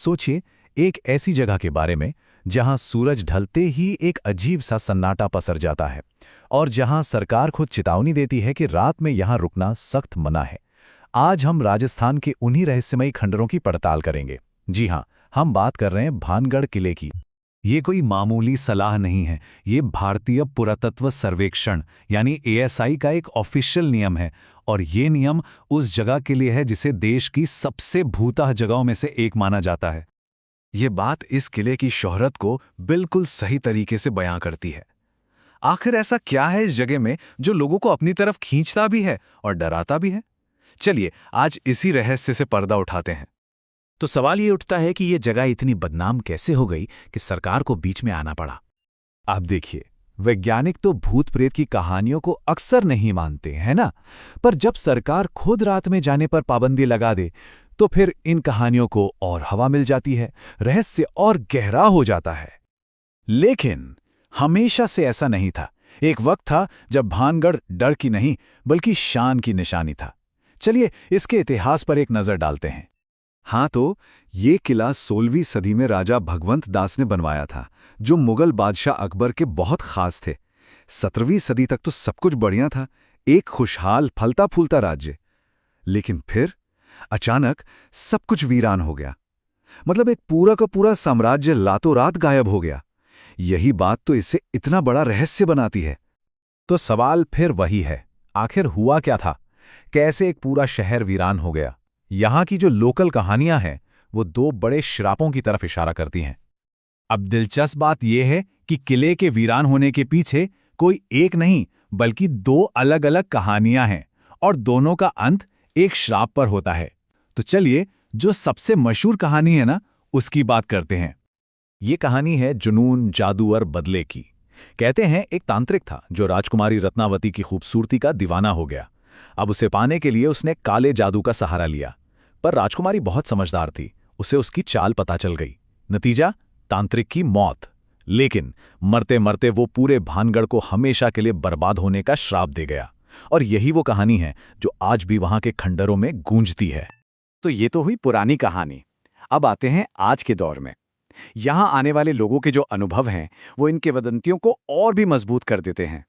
सोचिए, एक ऐसी जगह के बारे में जहां सूरज ढलते ही एक अजीब सा सन्नाटा पसर जाता है और जहां सरकार खुद चेतावनी देती है कि रात में यहां रुकना सख्त मना है। आज हम राजस्थान के उन्हीं रहस्यमयी खंडरों की पड़ताल करेंगे। जी हां, हम बात कर रहे हैं भानगढ़ किले की। ये कोई मामूली सलाह नहीं है, ये भारतीय पुरातत्व सर्वेक्षण यानी एएसआई का एक ऑफिशियल नियम है। और ये नियम उस जगह के लिए है जिसे देश की सबसे भूतह जगहों में से एक माना जाता है। ये बात इस किले की शोहरत को बिल्कुल सही तरीके से बयां करती है। आखिर ऐसा क्या है इस जगह में जो लोगों को अपनी तरफ खींचता भी है और डराता भी है? चलिए आज इसी रहस्य से पर्दा उठाते हैं। तो सवाल ये उठता है कि ये जगह इतनी बदनाम कैसे हो गई कि सरकार को बीच में आना पड़ा। आप देखिए, वैज्ञानिक तो भूत प्रेत की कहानियों को अक्सर नहीं मानते हैं ना, पर जब सरकार खुद रात में जाने पर पाबंदी लगा दे तो फिर इन कहानियों को और हवा मिल जाती है, रहस्य और गहरा हो जाता है। लेकिन हमेशा से ऐसा नहीं था। एक वक्त था जब भानगढ़ डर की नहीं बल्कि शान की निशानी था। चलिए इसके इतिहास पर एक नजर डालते हैं। हाँ, तो ये किला 16वीं सदी में राजा भगवंत दास ने बनवाया था, जो मुगल बादशाह अकबर के बहुत खास थे। 17वीं सदी तक तो सब कुछ बढ़िया था, एक खुशहाल फलता फूलता राज्य। लेकिन फिर अचानक सब कुछ वीरान हो गया। मतलब एक पूरा का पूरा साम्राज्य रातों रात गायब हो गया। यही बात तो इसे इतना बड़ा रहस्य बनाती है। तो सवाल फिर वही है, आखिर हुआ क्या था? कैसे एक पूरा शहर वीरान हो गया? यहाँ की जो लोकल कहानियां हैं वो दो बड़े श्रापों की तरफ इशारा करती हैं। अब दिलचस्प बात यह है कि किले के वीरान होने के पीछे कोई एक नहीं बल्कि दो अलग अलग कहानियां हैं और दोनों का अंत एक श्राप पर होता है। तो चलिए जो सबसे मशहूर कहानी है ना, उसकी बात करते हैं। ये कहानी है जुनून, जादू और बदले की। कहते हैं एक तांत्रिक था जो राजकुमारी रत्नावती की खूबसूरती का दीवाना हो गया। अब उसे पाने के लिए उसने काले जादू का सहारा लिया, पर राजकुमारी बहुत समझदार थी, उसे उसकी चाल पता चल गई। नतीजा, तांत्रिक की मौत। लेकिन मरते मरते वो पूरे भानगढ़ को हमेशा के लिए बर्बाद होने का श्राप दे गया। और यही वो कहानी है जो आज भी वहां के खंडरों में गूंजती है। तो ये तो हुई पुरानी कहानी। अब आते हैं आज के दौर में। यहां आने वाले लोगों के जो अनुभव हैं वो इनके वदंतियों को और भी मजबूत कर देते हैं।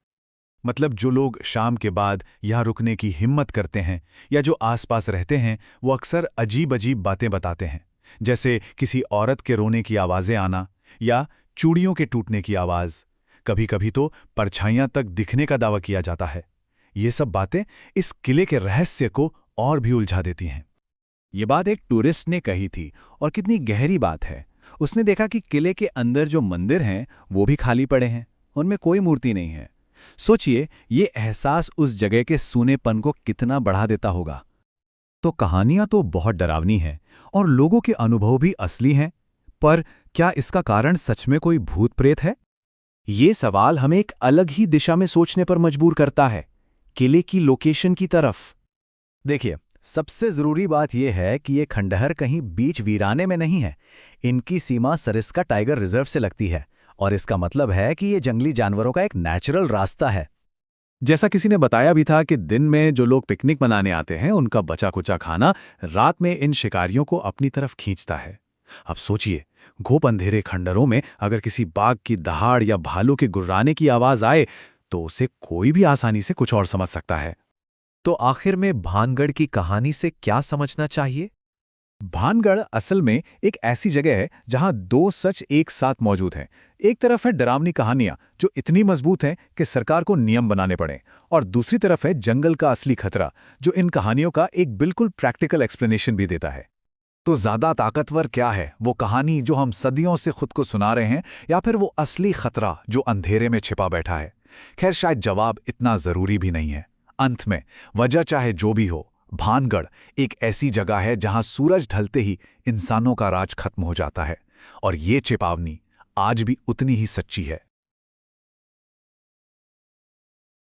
मतलब जो लोग शाम के बाद यहाँ रुकने की हिम्मत करते हैं या जो आसपास रहते हैं, वो अक्सर अजीब अजीब बातें बताते हैं, जैसे किसी औरत के रोने की आवाज़ें आना या चूड़ियों के टूटने की आवाज़। कभी कभी तो परछाइयाँ तक दिखने का दावा किया जाता है। ये सब बातें इस किले के रहस्य को और भी उलझा देती हैं। ये बात एक टूरिस्ट ने कही थी और कितनी गहरी बात है। उसने देखा कि किले के अंदर जो मंदिर हैं वो भी खाली पड़े हैं, उनमें कोई मूर्ति नहीं है। सोचिए, ये एहसास उस जगह के सूनेपन को कितना बढ़ा देता होगा। तो कहानियां तो बहुत डरावनी हैं और लोगों के अनुभव भी असली हैं, पर क्या इसका कारण सच में कोई भूत प्रेत है? ये सवाल हमें एक अलग ही दिशा में सोचने पर मजबूर करता है, किले की लोकेशन की तरफ। देखिए, सबसे जरूरी बात यह है कि ये खंडहर कहीं बीच वीराने में नहीं है। इनकी सीमा सरिस्का टाइगर रिजर्व से लगती है और इसका मतलब है कि ये जंगली जानवरों का एक नेचुरल रास्ता है। जैसा किसी ने बताया भी था कि दिन में जो लोग पिकनिक मनाने आते हैं उनका बचा कुचा खाना रात में इन शिकारियों को अपनी तरफ खींचता है। अब सोचिए, घोप अंधेरे खंडरों में अगर किसी बाघ की दहाड़ या भालू के गुर्राने की आवाज आए तो उसे कोई भी आसानी से कुछ और समझ सकता है। तो आखिर में भानगढ़ की कहानी से क्या समझना चाहिए? भानगढ़ असल में एक ऐसी जगह है जहां दो सच एक साथ मौजूद हैं। एक तरफ है डरावनी कहानियां जो इतनी मजबूत हैं कि सरकार को नियम बनाने पड़े, और दूसरी तरफ है जंगल का असली खतरा जो इन कहानियों का एक बिल्कुल प्रैक्टिकल एक्सप्लेनेशन भी देता है। तो ज्यादा ताकतवर क्या है, वो कहानी जो हम सदियों से खुद को सुना रहे हैं, या फिर वो असली खतरा जो अंधेरे में छिपा बैठा है? खैर, शायद जवाब इतना जरूरी भी नहीं है। अंत में वजह चाहे जो भी हो, भानगढ़ एक ऐसी जगह है जहां सूरज ढलते ही इंसानों का राज खत्म हो जाता है, और ये चेतावनी आज भी उतनी ही सच्ची है।